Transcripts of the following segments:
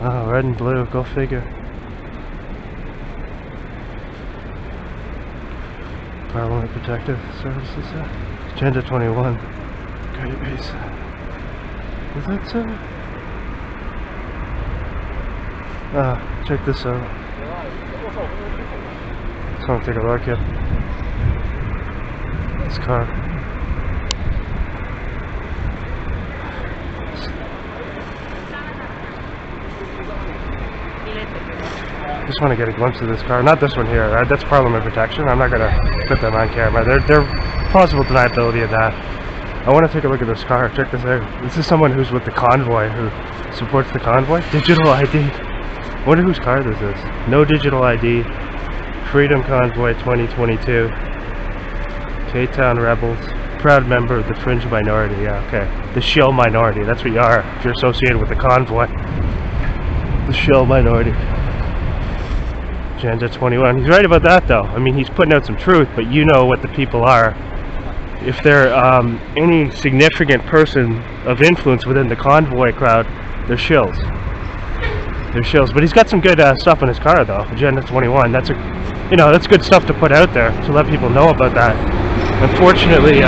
Oh, red and blue, go figure. Parliament Protective Services, Agenda 21. Great base. Is that so? Check this out. Just want to take a look at this car. Just want to get a glimpse of this car. Not this one here. That's Parliament Protection. I'm not gonna put them on camera. There's plausible deniability of that. I want to take a look at this car. Check this out. This is someone who's with the Convoy, who supports the Convoy. Digital ID. I wonder whose car this is. No digital ID. Freedom Convoy 2022. K-Town Rebels. Proud member of the fringe minority. Yeah, okay. The shill minority. That's what you are if you're associated with the Convoy. The shill minority. Agenda 21. He's right about that, though. I mean, he's putting out some truth, but you know what the people are. If they're any significant person of influence within the Convoy crowd, they're shills. They're shills. But he's got some good stuff in his car, though. Agenda 21. That's that's good stuff to put out there to let people know about that. Unfortunately,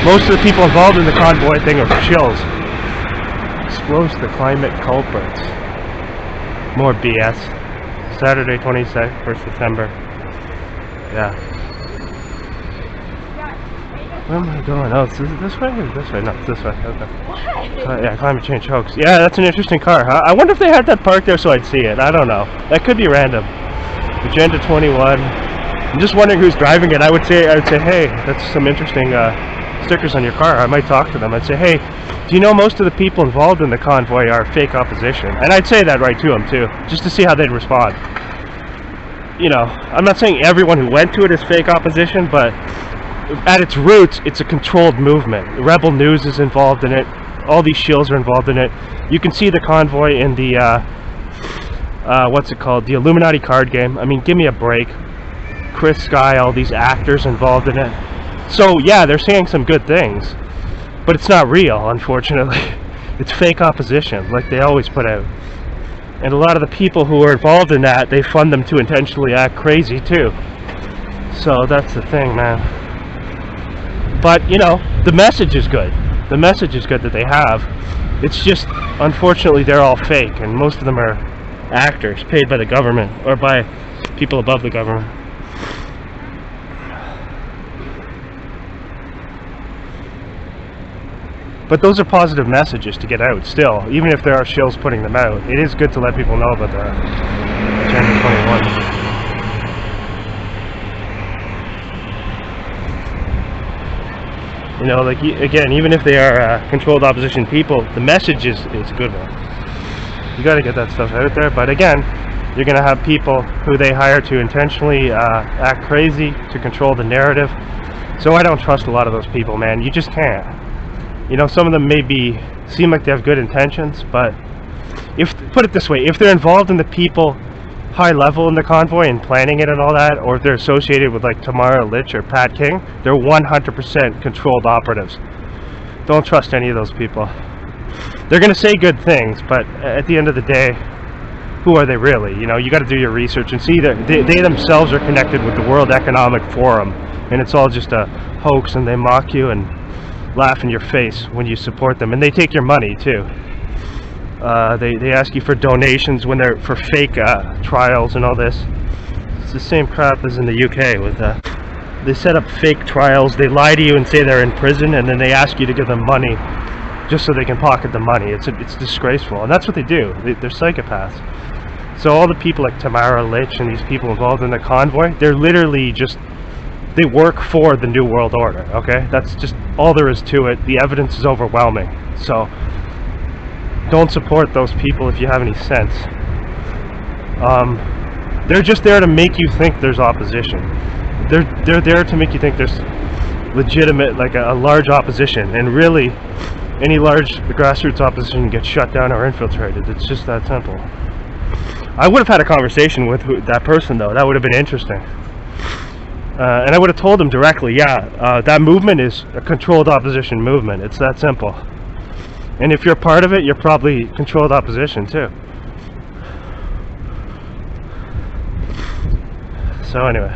most of the people involved in the Convoy thing are shills. Expose the climate culprits. More BS. Saturday, 21st September. Yeah. Where am I going? Oh, it's this way or this way? No, it's this way. Okay. What? Yeah, climate change hoax. Yeah, that's an interesting car, huh? I wonder if they had that parked there so I'd see it. I don't know. That could be random. Agenda 21. I'm just wondering who's driving it. I would say, hey, that's some interesting stickers on your car. I might talk to them. I'd say, hey, do you know most of the people involved in the Convoy are fake opposition? And I'd say that right to them too, just to see how they'd respond. I'm not saying everyone who went to it is fake opposition, but at its roots, it's a controlled movement. Rebel News is involved in it. All these shills are involved in it. You can see the Convoy in the, what's it called? The Illuminati card game. I mean, give me a break. Chris Sky, all these actors involved in it. So, yeah, they're saying some good things. But it's not real, unfortunately. It's fake opposition, like they always put out. And a lot of the people who are involved in that, they fund them to intentionally act crazy, too. So, that's the thing, man. But, the message is good. The message is good that they have. It's just, unfortunately, they're all fake, and most of them are actors paid by the government, or by people above the government. But those are positive messages to get out still, even if there are shills putting them out. It is good to let people know about that. Agenda 21. Again, even if they are controlled opposition people, the message is a good one. You got to get that stuff out there. But again, you're going to have people who they hire to intentionally act crazy, to control the narrative. So I don't trust a lot of those people, man. You just can't. Some of them seem like they have good intentions, but put it this way, if they're involved in the people high level in the Convoy and planning it and all that, or if they're associated with like Tamara Lich or Pat King, they're 100% controlled operatives. Don't trust any of those people. They're going to say good things, but at the end of the day, who are they really? You got to do your research and see that they themselves are connected with the World Economic Forum, and it's all just a hoax, and they mock you and laugh in your face when you support them, and they take your money too. They ask you for donations when they're for fake trials and all this. It's the same crap as in the UK with they set up fake trials. They lie to you and say they're in prison, and then they ask you to give them money just so they can pocket the money. It's disgraceful, and that's what they do. They're psychopaths. So all the people like Tamara Lich and these people involved in the Convoy, they're literally they work for the New World Order, okay? That's just all there is to it. The evidence is overwhelming. So don't support those people if you have any sense. They're just there to make you think there's opposition. They're there to make you think there's legitimate, like a large opposition, and really any large grassroots opposition gets shut down or infiltrated. It's just that simple. I would have had a conversation with that person, though. That would have been interesting. And I would have told him directly, that movement is a controlled opposition movement. It's that simple. And if you're part of it, you're probably controlled opposition too. So anyway.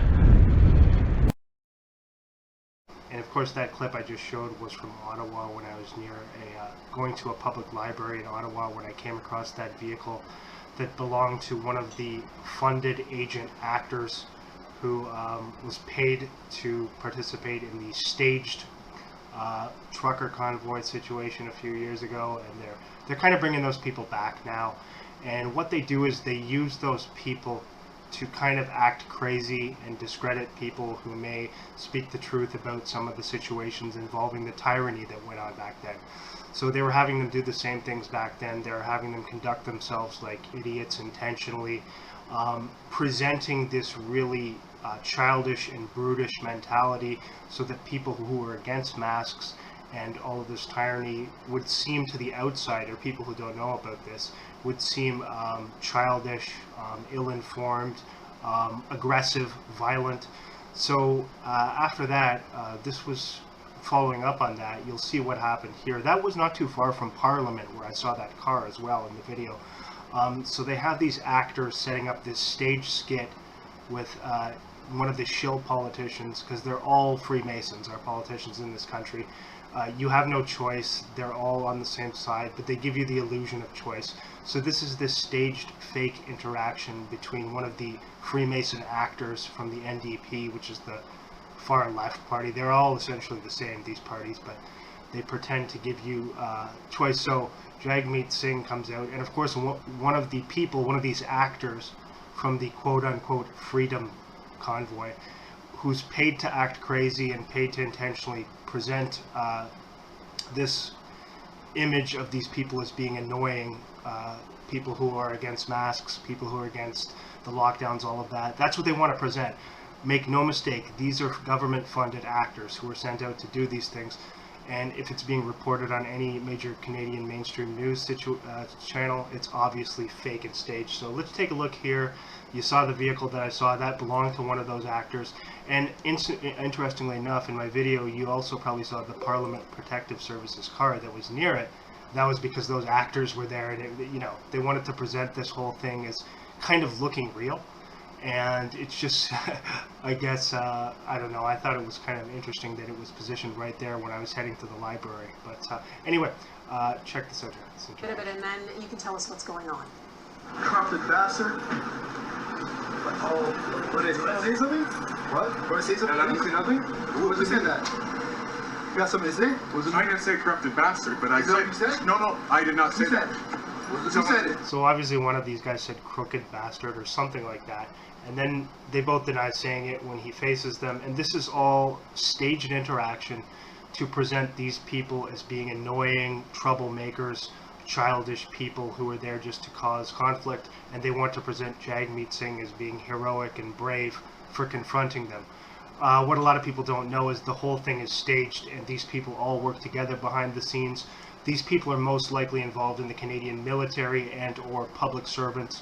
And of course that clip I just showed was from Ottawa when I was near going to a public library in Ottawa when I came across that vehicle that belonged to one of the funded agent actors who was paid to participate in the staged trucker convoy situation a few years ago, and they're kind of bringing those people back now. And what they do is they use those people to kind of act crazy and discredit people who may speak the truth about some of the situations involving the tyranny that went on back then. So they were having them do the same things back then. They were having them conduct themselves like idiots intentionally, presenting this really childish and brutish mentality so that people who were against masks and all of this tyranny would seem to the outsider, people who don't know about this, would seem childish, ill-informed, aggressive, violent. So after that, this was following up on that. You'll see what happened here. That was not too far from Parliament where I saw that car as well in the video. So they have these actors setting up this stage skit with one of the shill politicians, because they're all Freemasons, our politicians in this country. You have no choice. They're all on the same side, but they give you the illusion of choice. So this is this staged fake interaction between one of the Freemason actors from the NDP, which is the far left party. They're all essentially the same, these parties, but they pretend to give you choice. So Jagmeet Singh comes out, and of course one of the people, one of these actors from the quote-unquote freedom convoy, who's paid to act crazy and paid to intentionally present this image of these people as being annoying, people who are against masks, people who are against the lockdowns, all of that. That's what they want to present. Make no mistake, these are government-funded actors who are sent out to do these things. And if it's being reported on any major Canadian mainstream news channel, it's obviously fake and staged. So let's take a look here. You saw the vehicle that I saw, that belonged to one of those actors. And interestingly enough, in my video, you also probably saw the Parliament Protective Services car that was near it. That was because those actors were there, and it, they wanted to present this whole thing as kind of looking real. And it's just, I guess, I don't know, I thought it was kind of interesting that it was positioned right there when I was heading to the library. But anyway, check this out. Bit of it, and then you can tell us what's going on. Corrupted bastard. Oh, what is it? Say something? What? Want to say something? I didn't say nothing. Who said that? You got something to say? I didn't say corrupted bastard, but I said... What you said? No, I did not say that. Who said it? So obviously one of these guys said crooked bastard or something like that. And then they both denied saying it when he faces them. And this is all staged interaction to present these people as being annoying troublemakers, childish people who are there just to cause conflict. And they want to present Jagmeet Singh as being heroic and brave for confronting them. What a lot of people don't know is the whole thing is staged, and these people all work together behind the scenes. These people are most likely involved in the Canadian military and or public servants,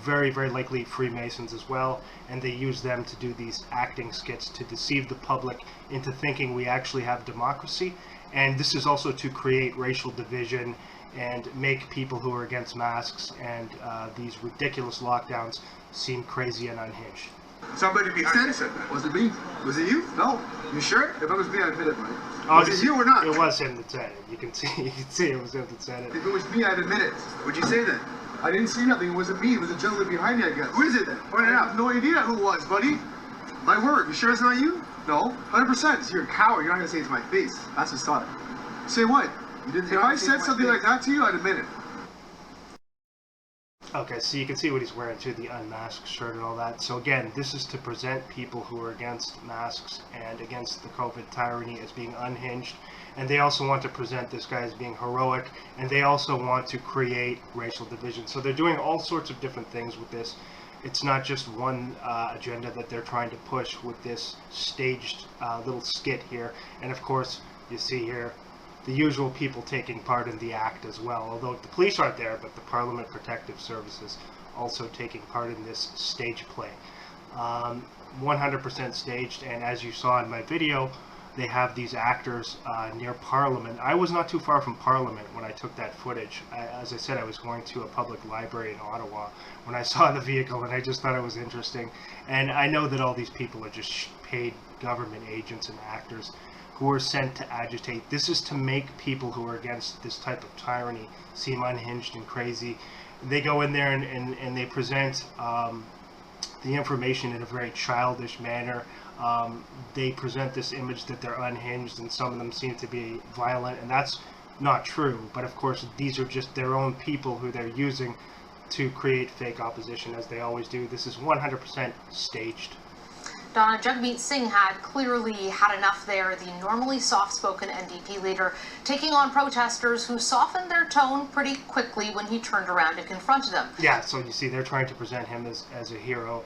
very, very likely Freemasons as well, and they use them to do these acting skits to deceive the public into thinking we actually have democracy. And this is also to create racial division and make people who are against masks and these ridiculous lockdowns seem crazy and unhinged. Somebody behind you said that. Was it me? Was it you? No. You sure? If it was me, I'd admit it, buddy. Was it you or not? It was him that said it. You can see it was him that said it. If it was me, I'd admit it. What'd you say then? I didn't see nothing. It wasn't me. It was a gentleman behind me, I guess. Who is it then? Point it out. I have no idea who it was, buddy. My word. You sure it's not you? No. 100%. You're a coward. You're not going to say it to my face. That's the start. Say what? You didn't. If I said something like that to you, I'd admit it. Okay, so you can see what he's wearing too, the unmasked shirt and all that. So again, this is to present people who are against masks and against the COVID tyranny as being unhinged. And they also want to present this guy as being heroic, and they also want to create racial division. So they're doing all sorts of different things with this. It's not just one agenda that they're trying to push with this staged little skit here. And of course, you see here, the usual people taking part in the act as well. Although the police aren't there, but the Parliament Protective Services also taking part in this stage play. 100% staged, and as you saw in my video, they have these actors near Parliament. I was not too far from Parliament when I took that footage. As I said, I was going to a public library in Ottawa when I saw the vehicle, and I just thought it was interesting. And I know that all these people are just paid government agents and actors who are sent to agitate. This is to make people who are against this type of tyranny seem unhinged and crazy. They go in there and they present the information in a very childish manner. They present this image that they're unhinged, and some of them seem to be violent, and that's not true. But of course, these are just their own people who they're using to create fake opposition, as they always do. This is 100% staged. Donna, Jagmeet Singh had clearly had enough there, the normally soft-spoken NDP leader, taking on protesters who softened their tone pretty quickly when he turned around to confront them. Yeah, so you see, they're trying to present him as a hero.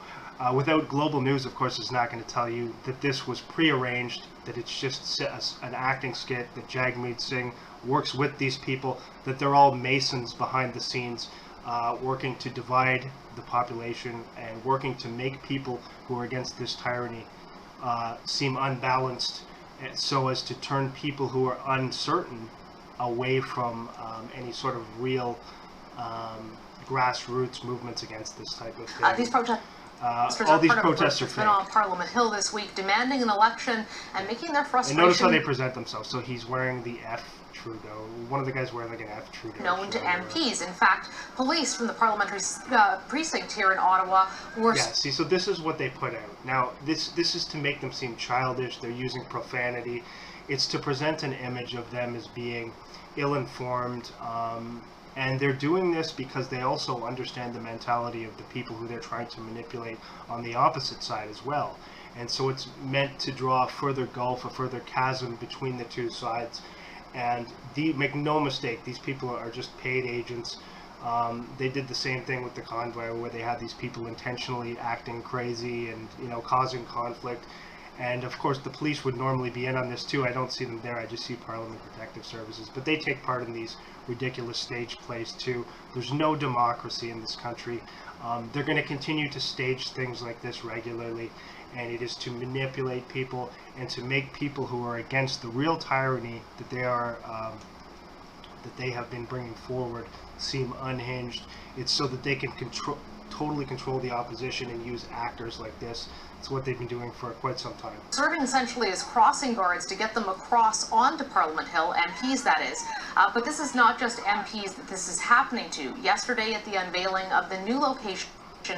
Without Global News, of course, is not going to tell you that this was prearranged, that it's just an acting skit, that Jagmeet Singh works with these people, that they're all masons behind the scenes, working to divide the population and working to make people who are against this tyranny seem unbalanced, so as to turn people who are uncertain away from any sort of real grassroots movements against this type of thing. These protesters all these protests are fake. on Parliament Hill this week, demanding an election and making their frustration. And notice how they present themselves. So he's wearing the F Trudeau. One of the guys wearing like an F Trudeau. Known to MPs. In fact, police from the parliamentary precinct here in Ottawa were. Yeah. See, so this is what they put out. Now, this is to make them seem childish. They're using profanity. It's to present an image of them as being ill-informed. And they're doing this because they also understand the mentality of the people who they're trying to manipulate on the opposite side as well. And so it's meant to draw a further gulf, a further chasm between the two sides. And make no mistake, these people are just paid agents. They did the same thing with the Convoy, where they had these people intentionally acting crazy and, causing conflict. And of course, the police would normally be in on this too. I don't see them there. I just see Parliament Protective Services. But they take part in these ridiculous stage plays too. There's no democracy in this country. They're going to continue to stage things like this regularly. And it is to manipulate people and to make people who are against the real tyranny that they are, that they have been bringing forward, seem unhinged. It's so that they can totally control the opposition and use actors like this. It's what they've been doing for quite some time. Serving essentially as crossing guards to get them across onto Parliament Hill, MPs that is. But this is not just MPs that this is happening to. Yesterday at the unveiling of the new location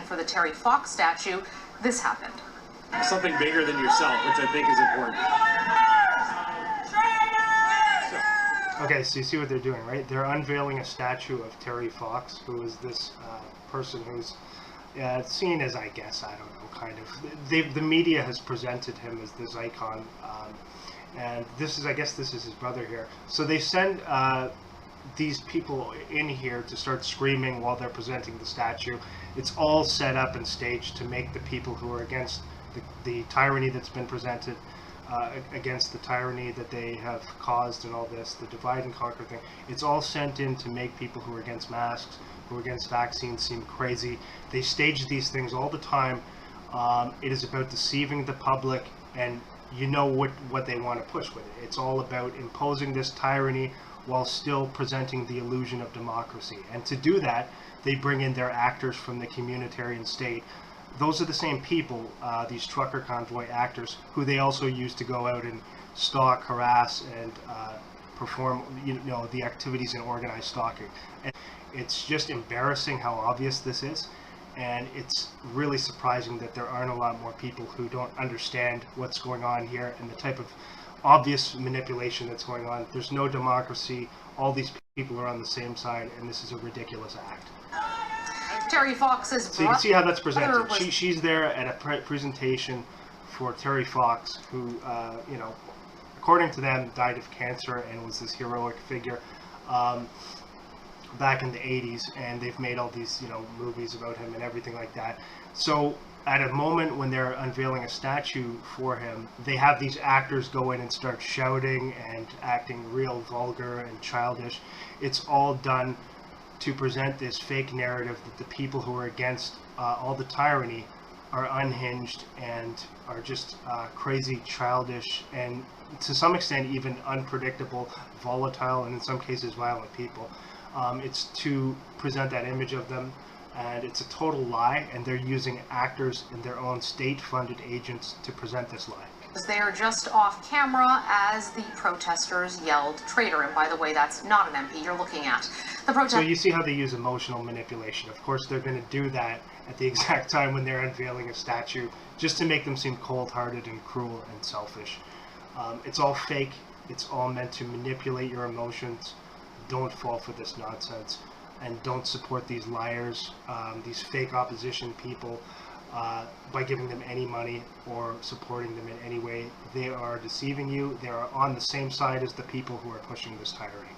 for the Terry Fox statue, this happened. Something bigger than yourself, which I think is important. Okay, so you see what they're doing, right? They're unveiling a statue of Terry Fox, who is this person who's seen as, I guess, I don't know, kind of. The media has presented him as this icon, and this is, I guess, this is his brother here. So they send these people in here to start screaming while they're presenting the statue. It's all set up and staged to make the people who are against the tyranny that's been presented, against the tyranny that they have caused and all this, the divide and conquer thing. It's all sent in to make people who are against masks, who are against vaccines, seem crazy. They stage these things all the time. It is about deceiving the public, and you know what they want to push with it. It's all about imposing this tyranny while still presenting the illusion of democracy. And to do that, they bring in their actors from the communitarian state. Those are the same people, these trucker convoy actors, who they also use to go out and stalk, harass, and perform, the activities in organized stalking. And it's just embarrassing how obvious this is, and it's really surprising that there aren't a lot more people who don't understand what's going on here and the type of obvious manipulation that's going on. There's no democracy. All these people are on the same side, and this is a ridiculous act. Terry Fox's brother. So you can see how that's presented. She's there at a presentation for Terry Fox, who, according to them, died of cancer and was this heroic figure back in the 80s, and they've made all these, movies about him and everything like that. So at a moment when they're unveiling a statue for him, they have these actors go in and start shouting and acting real vulgar and childish. It's all done to present this fake narrative that the people who are against all the tyranny are unhinged and are just crazy, childish, and to some extent even unpredictable, volatile, and in some cases violent people. It's to present that image of them, and it's a total lie, and they're using actors and their own state-funded agents to present this lie. They are just off camera as the protesters yelled traitor, and by the way, that's not an MP you're looking at. The protest. So you see how they use emotional manipulation. Of course, they're going to do that at the exact time when they're unveiling a statue, just to make them seem cold-hearted and cruel and selfish. It's all fake. It's all meant to manipulate your emotions. Don't fall for this nonsense, and don't support these liars, these fake opposition people, by giving them any money or supporting them in any way. They are deceiving you. They are on the same side as the people who are pushing this tyranny.